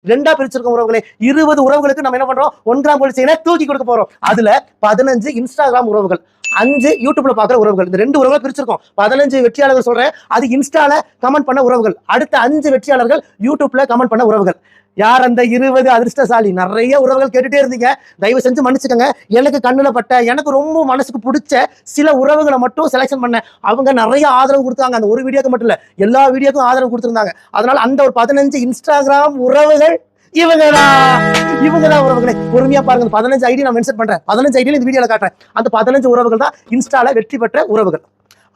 2 பிரிச்சிருக்க உறவுகளே. 20 உறவுகளுக்கு நம்ம என்ன பண்றோம்? 1 கிராம் கோல்டு செயினை தூக்கி கொடுக்க போறோம். அதுல 15 இன்ஸ்டாகிராம் உறவுகள், 5 யூடியூப்ல பாக்குற உறவுகள். இந்த 2 உறவுகளை பிரிச்சிருக்கோம். 15 வெற்றியாளர்கள் சொல்றேன், அது இன்ஸ்டால கமெண்ட் பண்ண உறவுகள். அடுத்த 5 வெற்றியாளர்கள் யூடியூப்ல கமெண்ட் பண்ண உறவுகள். யார் அந்த 20 அதிர்ஷ்டசாலி? நிறைய உறவுகள் கேட்டுட்டே இருந்தீங்க, தயவு செஞ்சு மன்னிச்சுக்கங்க. எனக்கு கண்ணுல பட்ட, எனக்கு ரொம்ப மனசுக்கு பிடிச்ச சில உறவுகளை மட்டும் செலக்ஷன் பண்ணேன். அவங்க நிறைய ஆதரவு கொடுத்தாங்க. அந்த ஒரு வீடியோக்கு மட்டும் இல்ல, எல்லா வீடியோக்கும் ஆதரவு கொடுத்திருந்தாங்க. அதனால அந்த ஒரு 15 இன்ஸ்டாகிராம் உறவுகள் இவங்கதான் உறவுகளை. பொறுமையா பாருங்க. 15 ஐடி நான் மென்ஷன் பண்றேன். 15 ஐடியில இந்த வீடியோல காட்டுறேன். அந்த 15 உறவுகள் தான் இன்ஸ்டால வெற்றி பெற்ற உறவுகள்.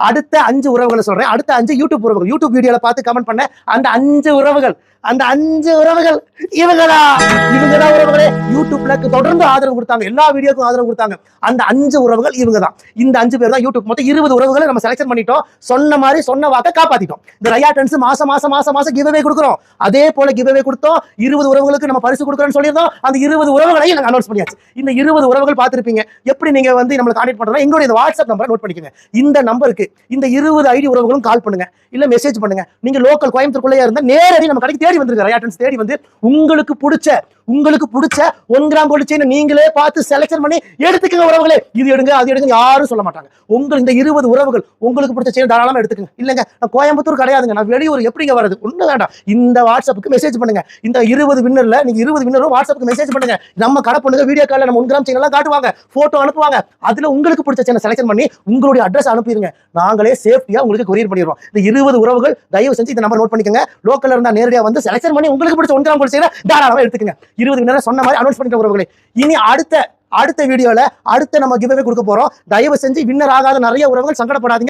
அடுத்த 5 உறவுகளை சொல்றேன். அடுத்த 5 யூடியூப் உறவுகள். யூடியூப் வீடியோல பார்த்து கமெண்ட் பண்ண அந்த 5 உறவுகள், அந்த 5 உறவுகள் இவங்கதான் உறவுகளே. யூடியூப்ல தொடர்ந்து ஆதரவு கொடுத்தாங்க, எல்லா வீடியோக்கும் ஆதரவு கொடுத்தாங்க. அந்த 5 உறவுகள் இவங்கதான். இந்த 5 பேர் தான் யூடியூப். மொத்தம் 20 உறவுகளை நம்ம செலக்ஷன் பண்ணிட்டோம். சொன்ன மாதிரி சொன்ன வாக்க காப்பாத்திட்டோம். இந்த ரையா டென்ஸ் மாசம் கிவ் அவே கொடுக்குறோம். அதே போல கிவ் அவே கொடுத்தோம். 20 உறவுகளுக்கு நம்ம பரிசு கொடுக்குறோம்னு சொல்லியிருந்தோம். அந்த 20 உறவுகளையும் நாங்க அனௌன்ஸ் பண்ணியாச்சு. இந்த 20 உறவுகள் பார்த்திருப்பீங்க. எப்படி நீங்க வந்து நம்மளை கான்டாக்ட் பண்றோம்? எங்களுடைய இந்த வாட்ஸ்அப் நம்பரை நோட் பண்ணிக்கோங்க. இந்த நம்பருக்கு இந்த 20 ஐடி உறவுகளும் கால் பண்ணுங்க, இல்ல மெசேஜ் பண்ணுங்க. நீங்க லோக்கல் கோயம்புத்தூர்க்குள்ளே இருந்தா நேரடி நம்ம கடைக்கு தேடி வந்திருக்க ரையா டென்ஸ் தேடி வந்து உங்களுக்கு பிடிச்ச 1 கிராம் கோல்டு செயினை நீங்களே பார்த்து செலக்ஷன் பண்ணி எடுத்துக்கங்க உறவுகளே. இது எடுங்க, அது எடுங்க யாரும் சொல்ல மாட்டாங்க. இந்த 20 உறவுகள் உங்களுக்கு பிடிச்ச செயின் தாராளமா எடுத்துக்கங்க. இல்லங்க நான் கோயம்புத்தூர் கிடையாதுங்க, நான் வெளியூர், எப்படிங்க வரது? ஒண்ணு வேண்டாம். இந்த வாட்ஸ்அப்புக்கு மெசேஜ் பண்ணுங்க. இந்த 20 வின்னர்ல நீங்க 20 வின்னரும் வாட்ஸ்அப்புக்கு மெசேஜ் பண்ணுங்க. நம்ம கடை பண்ணுங்க, வீடியோ கால்ல நம்ம 1 கிராம் செயின் எல்லாம் காட்டுவாங்க, போட்டோ அனுப்புவாங்க. அதுல உங்களுக்கு பிடிச்ச செயினை செலக்ஷன் பண்ணி உங்களுடைய அட்ரஸ் அனுப்பிடுங்க. நாங்களே சேஃப்டியா உங்களுக்கு கொரியர் பண்ணிடுவோம். இந்த 20 உறவுகள் தயவு செஞ்சு இந்த நம்பர் நோட் பண்ணிக்கங்க. லோக்கல்ல இருந்தா நேரடியா வந்து செலக்ஷன் பண்ணி உங்களுக்கு பிடிச்ச 1 கிராம் கோல்டு செயினை தாராளமா எடுத்துக்கங்க. 20 வின்னர் சொன்ன மாதிரி அனௌன்ஸ் பண்ணிட்ட உறவுகளே. இனி அடுத்த வீடியோல அடுத்த நம்ம கிவ் அவே கொடுக்க போறோம். தயவு செஞ்சு வின்னர் ஆகாத நிறைய உறவுகள் சங்கடப்படாதீங்க.